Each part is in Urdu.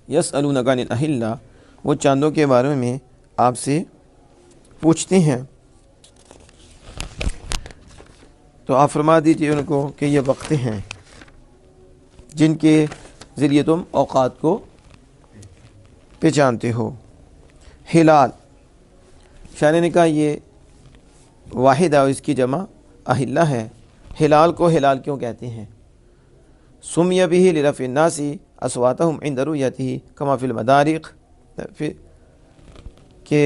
یسألونک عن الاہلہ، وہ چاندوں کے بارے میں آپ سے پوچھتے ہیں، تو آپ فرما دیجئے ان کو کہ یہ وقت ہیں جن کے ذریعے تم اوقات کو پہچانتے ہو۔ ہلال، شاعر نے کہا یہ واحد ہے اور اس کی جمع اہلہ ہے۔ ہلال کو ہلال کیوں کہتے ہیں؟ سمی بہ لرفع الناس اصواتهم عند رؤیتہ کما فی المدارق، کہ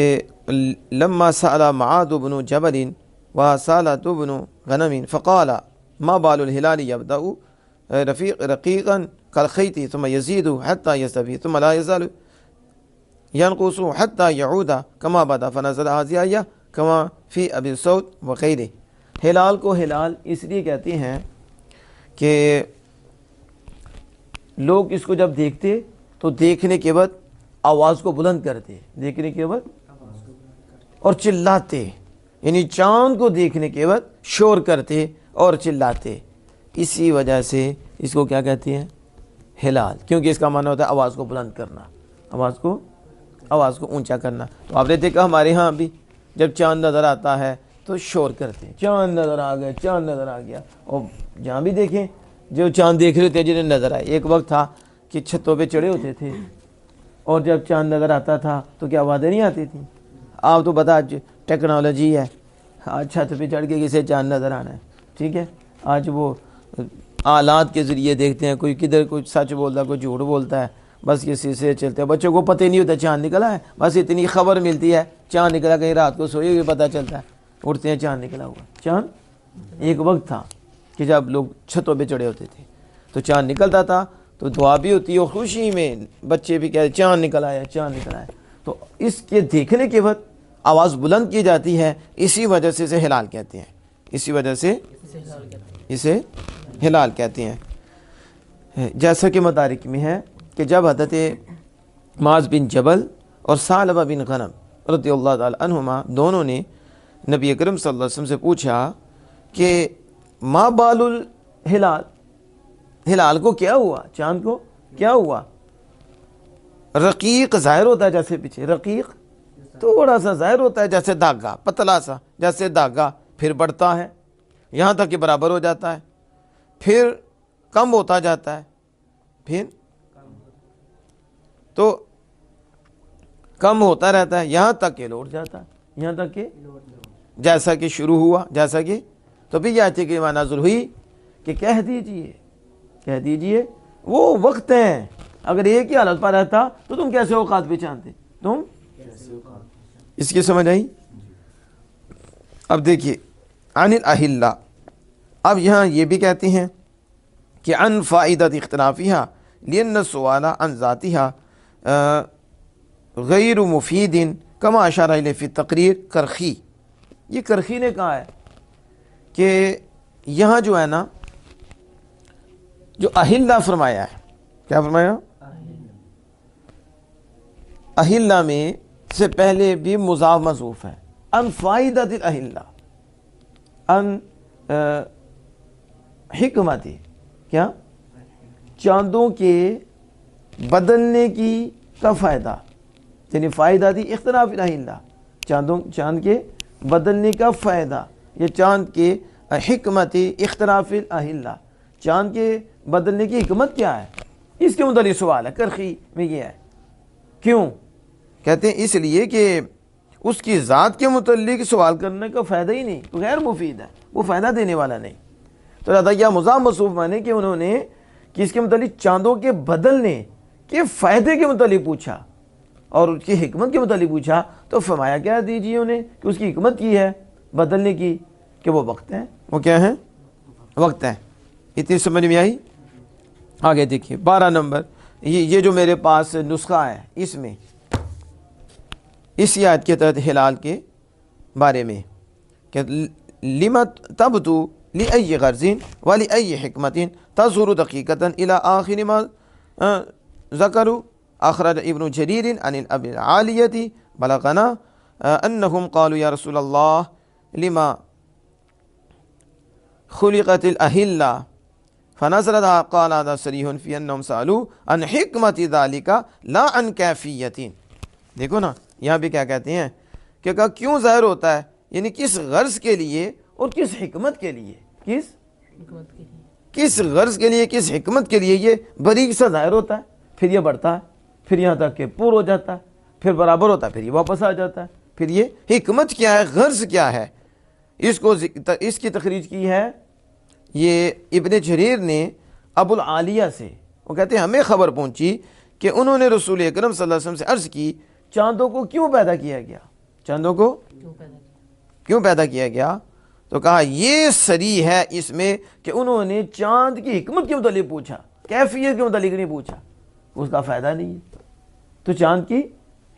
لما سأل معاذ بن جبل وسالة بن غنم فقال ما بال الهلال يبدأ رقيقا كالخيط ثم يزيد حتى يستوي ثم لا يزال ينقص حتى يعود كما بدا فنزل هذه آية كما في ابي الصوت وغيره۔ ہلال کو ہلال اس لیے کہتے ہیں کہ لوگ اس کو جب دیکھتے تو دیکھنے کے بعد آواز کو بلند کرتے، دیکھنے کے بعد اور چلاتے، یعنی چاند کو دیکھنے کے بعد شور کرتے اور چلاتے، اسی وجہ سے اس کو کیا کہتے ہیں؟ ہلال، کیونکہ اس کا معنی ہوتا ہے آواز کو بلند کرنا، آواز کو اونچا کرنا۔ تو آپ نے دیکھا ہمارے ہاں بھی جب چاند نظر آتا ہے تو شور کرتے ہیں، چاند نظر آ گیا، چاند نظر آ گیا۔ اور جہاں بھی دیکھیں جو چاند دیکھ رہے تھے جنہیں نظر آئے، ایک وقت تھا کہ چھتوں پہ چڑھے ہوتے تھے اور جب چاند نظر آتا تھا تو کیا آوازیں نہیں آتی تھیں؟ آپ تو بتا ٹیکنالوجی ہے، آج چھت پہ چڑھ کے کسے چاند نظر آنا ہے، ٹھیک ہے؟ آج وہ آلات کے ذریعے دیکھتے ہیں، کوئی کدھر کچھ سچ بولتا ہے، کوئی جھوٹ بولتا ہے، بس کسی سے چلتے ہیں۔ بچوں کو پتہ ہی نہیں ہوتا چاند نکلا ہے، بس اتنی خبر ملتی ہے چاند نکلا، کہیں رات کو سوئے ہوئے پتہ چلتا ہے، اٹھتے ہیں چاند نکلا ہوا۔ چاند ایک وقت تھا کہ جب لوگ چھتوں پہ چڑھے ہوتے تھے تو چاند نکلتا تھا تو دعا بھی ہوتی ہے اور خوشی میں بچے بھی کہتے چاند نکل آیا، چاند نکل آیا۔ تو اس کے دیکھنے کے بعد آواز بلند کی جاتی ہے، اسی وجہ سے اسے ہلال کہتے ہیں، اسی وجہ سے اسے ہلال کہتے ہیں۔ جیسا کہ مدارک میں ہے کہ جب حضرت معاذ بن جبل اور ثعلبہ بن غنم رضی اللہ تعالی عنہما دونوں نے نبی اکرم صلی اللہ علیہ وسلم سے پوچھا کہ ما بال الہلال، ہلال کو کیا ہوا، چاند کو کیا ہوا؟ رقیق ظاہر ہوتا ہے، جیسے پیچھے رقیق تھوڑا سا ظاہر ہوتا ہے جیسے دھاگا، پتلا سا جیسے دھاگا، پھر بڑھتا ہے یہاں تک کہ برابر ہو جاتا ہے، پھر کم ہوتا جاتا ہے، پھر تو کم ہوتا رہتا ہے یہاں تک کہ لوٹ جاتا ہے، یہاں تک کہ جیسا کہ شروع ہوا، جیسا کہ تو بھی یہ آیت کی معنی نازل ہوئی کہ کہہ دیجئے وہ وقت ہیں، اگر ایک ہی حالت پر رہتا تو تم کیسے اوقات پہچانتے؟ تم اس کی سمجھ آئی؟ اب دیکھیے عن الاہلہ، اب یہاں یہ بھی کہتے ہیں کہ عن فائدۃ اختلافہا لأن السؤال عن ذاتہا غیر مفید کما اشار الیہ فی التقریر۔ کرخی، یہ کرخی نے کہا ہے کہ یہاں جو ہے نا، جو اہلہ فرمایا ہے، کیا فرمایا؟ اہلہ میں سے پہلے بھی مضاف محذوف ہے، ان فائدۃ الاہلہ، ان حکمت، کیا؟ چاندوں کے بدلنے کی کا فائدہ، یعنی فائدہ تھی اختلاف الاہلہ، چاند کے بدلنے کا فائدہ، یہ چاند کے حکمت اختلاف الاہلہ، چاند کے بدلنے کی حکمت کیا ہے، اس کے متعلق سوال ہے۔ کرخی میں یہ ہے، کیوں کہتے ہیں؟ اس لیے کہ اس کی ذات کے متعلق سوال کرنے کا فائدہ ہی نہیں، غیر مفید ہے، وہ فائدہ دینے والا نہیں۔ تو لہذا یہ مضاف موصوف مانے کہ انہوں نے کس کے متعلق؟ چاندوں کے بدلنے کے فائدے کے متعلق پوچھا اور اس کی حکمت کے متعلق پوچھا، تو فرمایا کیا دیجیے انہیں کہ اس کی حکمت کی ہے بدلنے کی، کہ وہ وقت ہے، وہ کیا ہے؟ وقت ہے۔ اتنی سمجھ میں آئی؟ آگے دیکھیے 12 نمبر، یہ جو میرے پاس نسخہ ہے اس میں اسی آیت کے تحت ہلال کے بارے میں کہ لما تبدو لأی غرض ولأی حکمت تظہر دقیقتا الی آخر ما ذکروا۔ اخرج ابن جریر عن ابی العالیۃ بلغنا انہم قالوا یا رسول اللہ لما خلقت الاہلہ فنزلت قال هذا صریح فی انہم سألوا عن حکمت ذلک لا عن کیفیت. دیکھو نا یہاں بھی کیا کہتے ہیں کہ کہا کیوں ظاہر ہوتا ہے، یعنی کس غرض کے لیے اور کس حکمت کے لیے، کس غرض کے لیے، کس حکمت کے لیے یہ باریک سا ظاہر ہوتا ہے، پھر یہ بڑھتا ہے، پھر یہاں تک کہ پور ہو جاتا ہے، پھر برابر ہوتا ہے، پھر یہ واپس آ جاتا ہے. پھر یہ حکمت کیا ہے، غرض کیا ہے، اس کی تخریج کی ہے یہ ابن جریر نے ابو العالیہ سے. وہ کہتے ہیں ہمیں خبر پہنچی کہ انہوں نے رسول اکرم صلی اللہ علیہ وسلم سے عرض کی چاندوں کو کیوں پیدا کیا گیا، چاندوں کو کیوں پیدا کیا گیا. تو کہا یہ صریح ہے اس میں کہ انہوں نے چاند کی حکمت کے متعلق پوچھا، کیفیت کے متعلق نہیں پوچھا، اس کا فائدہ نہیں ہے. تو چاند کی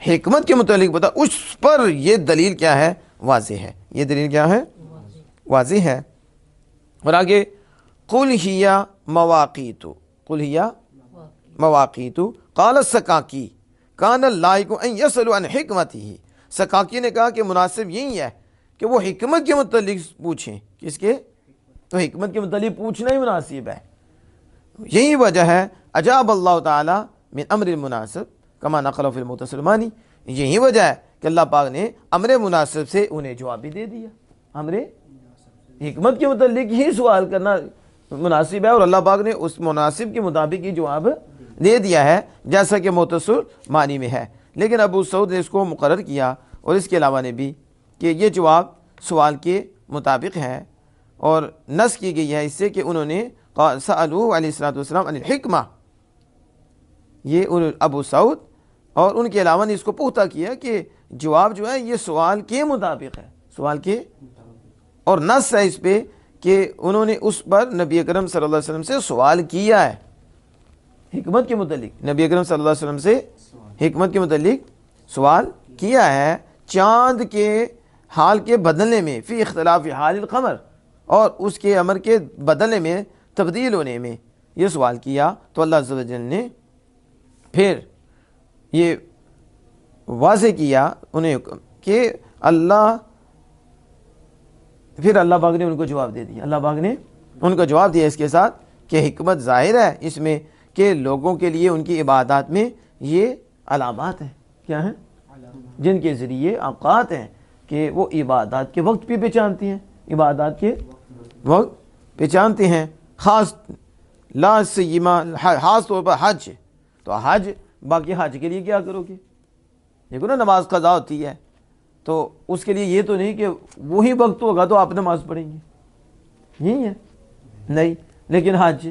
حکمت کے متعلق بتا، اس پر یہ دلیل کیا ہے، واضح ہے. یہ دلیل کیا ہے، واضح ہے. اور آگے قل ہی مواقیت، قل ہی مواقیت قال السکاکی کان اللائق ان یسألوا عن حکمتہ. سکاکی نے کہا کہ مناسب یہی ہے کہ وہ حکمت کے متعلق پوچھیں. کس کے؟ تو حکمت کے متعلق پوچھنا ہی مناسب ہے. یہی وجہ ہے اجاب اللہ تعالی من امر المناسب کما نقل فی المتصل مانی. یہی وجہ ہے کہ اللہ پاک نے امر مناسب سے انہیں جواب بھی دے دیا. امر حکمت کے متعلق ہی سوال کرنا مناسب ہے اور اللہ پاک نے اس مناسب کے مطابق ہی جواب دے دیا ہے جیسا کہ متصل معنی میں ہے. لیکن ابو سعود نے اس کو مقرر کیا اور اس کے علاوہ نے بھی کہ یہ جواب سوال کے مطابق ہے اور نص کی گئی ہے اس سے کہ انہوں نے سألوا علیہ الصلوۃ والسلام عن الحکمہ. یہ ابو سعود اور ان کے علاوہ نے اس کو پختہ کیا کہ جواب جو ہے یہ سوال کے مطابق ہے، سوال کے، اور نص ہے اس پہ کہ انہوں نے اس پر نبی اکرم صلی اللہ علیہ وسلم سے سوال کیا ہے حکمت کے متعلق. نبی اکرم صلی اللہ علیہ وسلم سے حکمت کے متعلق سوال کیا ہے چاند کے حال کے بدلنے میں، فی اختلاف حال القمر، اور اس کے امر کے بدلنے میں، تبدیل ہونے میں یہ سوال کیا. تو اللہ عز و جل نے پھر یہ واضح کیا انہیں کہ پھر اللہ پاک نے ان کو جواب دے دیا. اللہ پاک نے ان کو جواب دیا اس کے ساتھ کہ حکمت ظاہر ہے اس میں کہ لوگوں کے لیے ان کی عبادات میں یہ علامات ہیں. کیا ہیں؟ جن کے ذریعے اوقات ہیں کہ وہ عبادات کے وقت بھی پہچانتی ہیں، عبادات کے وقت پہچانتے ہیں. خاص خاص طور پر حج. تو حج، باقی حج کے لیے کیا کرو گے؟ دیکھو نا نماز قضا ہوتی ہے تو اس کے لیے یہ تو نہیں کہ وہی وقت ہوگا تو آپ نماز پڑھیں گے، یہی ہے نہیں. لیکن حج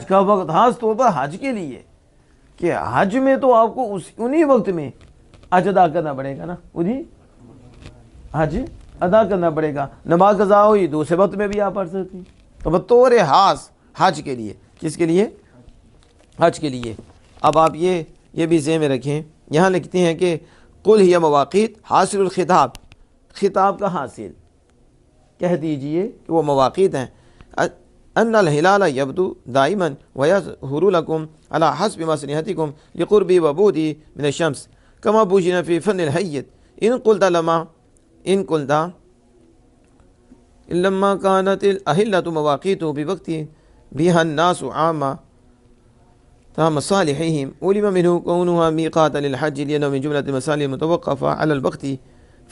کا وقت خاص طور پر حج کے لیے کہ حج میں تو آپ کو انہی وقت میں حج ادا کرنا پڑے گا نا، انہی حج ادا کرنا پڑے گا. نماز قضا ہوئی دوسرے وقت میں بھی آپ پڑھ سکتی. تو بطور خاص حج کے لیے، کس کے لیے؟ حج کے لیے. اب آپ یہ بھی ذہن میں رکھیں، یہاں لکھتے ہیں کہ قل ہی مواقیت حاصل الخطاب، خطاب کا حاصل کہہ دیجئے کہ وہ مواقیت ہیں. ان الہلال یبدو دائما ویظہر لکم علی حسب مصلحتکم لقرب وبعدہ من الشمس کما بوجنا فی فن الحیت ان قلت لما كانت الاہلۃ مواقیت بوقت بها الناس عامہ مصالحهم علم منه كونها ميقاتا للحج لأنه من جملة المصالح المتوقفة على الوقت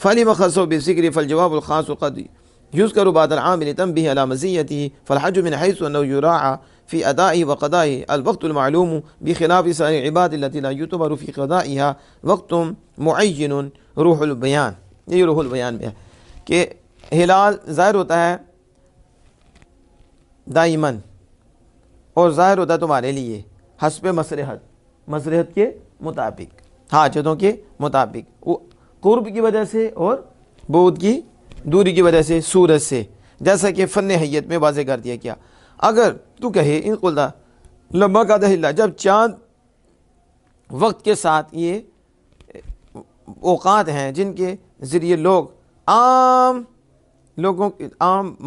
فلما خصوا بالذكر فالجواب الخاص قد يذكر بعد العام لتنبيه على مزيته فالحج من حيث أنه يراعى في أدائه وقضائه الوقت المعلوم بخلاف سائر العباد التي لا يعتبر في قضائها وقت معين. روح البیان، یہ روح البیان میں ہے کہ ہلال ظاہر ہوتا ہے دائماً اور ظاہر ہوتا ہے تمہارے لیے حسب مصلحت کے مطابق، حاجتوں کے مطابق، قرب کی وجہ سے اور بعد کی دوری کی وجہ سے، سورج سے، جیسا کہ فن حیت میں واضح کر دیا کیا. اگر تو کہے ان قلدہ لما کا دہلہ، جب چاند وقت کے ساتھ یہ اوقات ہیں جن کے ذریعے لوگ عام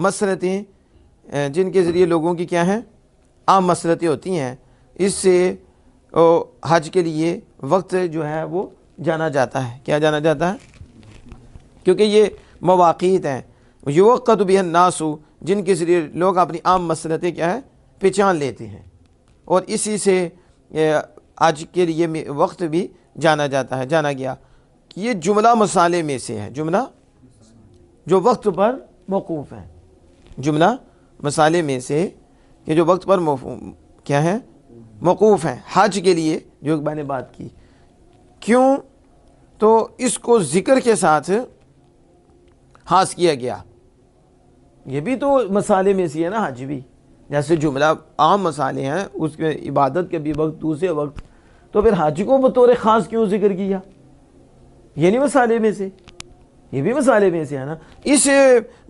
مسلطیں، جن کے ذریعے لوگوں کی کیا ہیں، عام مسلطیں ہوتی ہیں، اس سے حج کے لیے وقت جو ہے وہ جانا جاتا ہے. کیا جانا جاتا ہے؟ کیونکہ یہ مواقیت ہیں. یوقت بها الناس جن کے ذریعے لوگ اپنی عام مسلطیں کیا ہے پہچان لیتے ہیں، اور اسی سے آج کے لیے وقت بھی جانا گیا کہ یہ جملہ مسالے میں سے ہے، جملہ جو وقت پر موقوف ہے، جملہ مسالے میں سے کہ جو وقت پر کیا ہے موقوف ہیں حج کے لیے، جو میں نے بات کی. کیوں؟ تو اس کو ذکر کے ساتھ خاص کیا گیا. یہ بھی تو مسالے میں سے ہے نا، حج بھی جیسے جملہ عام مسالے ہیں، اس کے عبادت کے بھی وقت دوسرے وقت، تو پھر حج کو بطور خاص کیوں ذکر کیا؟ یہ نہیں مسالے میں سے، یہ بھی مسالے میں سے ہے نا، اسے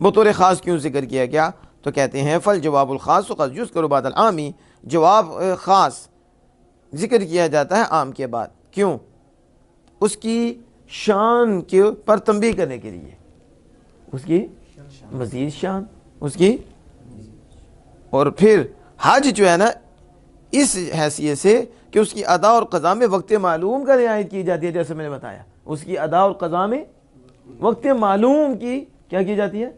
بطور خاص کیوں ذکر کیا گیا؟ تو کہتے ہیں فل جواب الخاص قد یذکر بعد العامی، جواب خاص ذکر کیا جاتا ہے عام کے بعد. کیوں؟ اس کی شان کے پر تنبیہ کرنے کے لیے، اس کی مزید شان، اس کی. اور پھر حج جو ہے نا اس حیثیت سے کہ اس کی ادا اور قضا میں وقت معلوم کا رعایت کی جاتی ہے، جیسے میں نے بتایا اس کی ادا اور قضا میں وقت معلوم کی کیا کی جاتی ہے.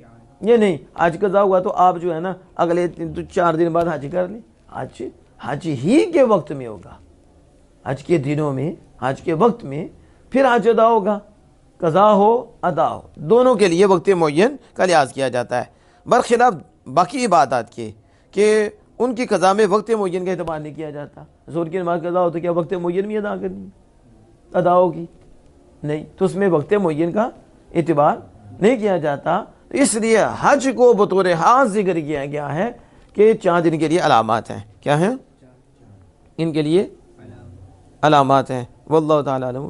یہ نہیں آج قضا ہوا تو آپ جو ہے نا اگلے 4 دن بعد حج کر لیں. حج ہی کے وقت میں ہوگا، حج کے دنوں میں، حج کے وقت میں پھر حج ادا ہوگا، قضا ہو ادا ہو، دونوں کے لیے وقت معین کا لحاظ کیا جاتا ہے، برخلاف باقی عبادات کے کہ ان کی قضا میں وقت معین کا اعتبار نہیں کیا جاتا. ظہر کی نماز قضا ہو تو کیا وقت معین میں ادا کرنی ادا ہوگی؟ نہیں، تو اس میں وقت معین کا اعتبار نہیں کیا جاتا. اس لیے حج کو بطور خاص ذکر کیا گیا ہے کہ 4 دن کے لیے علامات ہیں. کیا ہیں؟ ان کے لیے علامات ہیں. واللہ تعالی علم.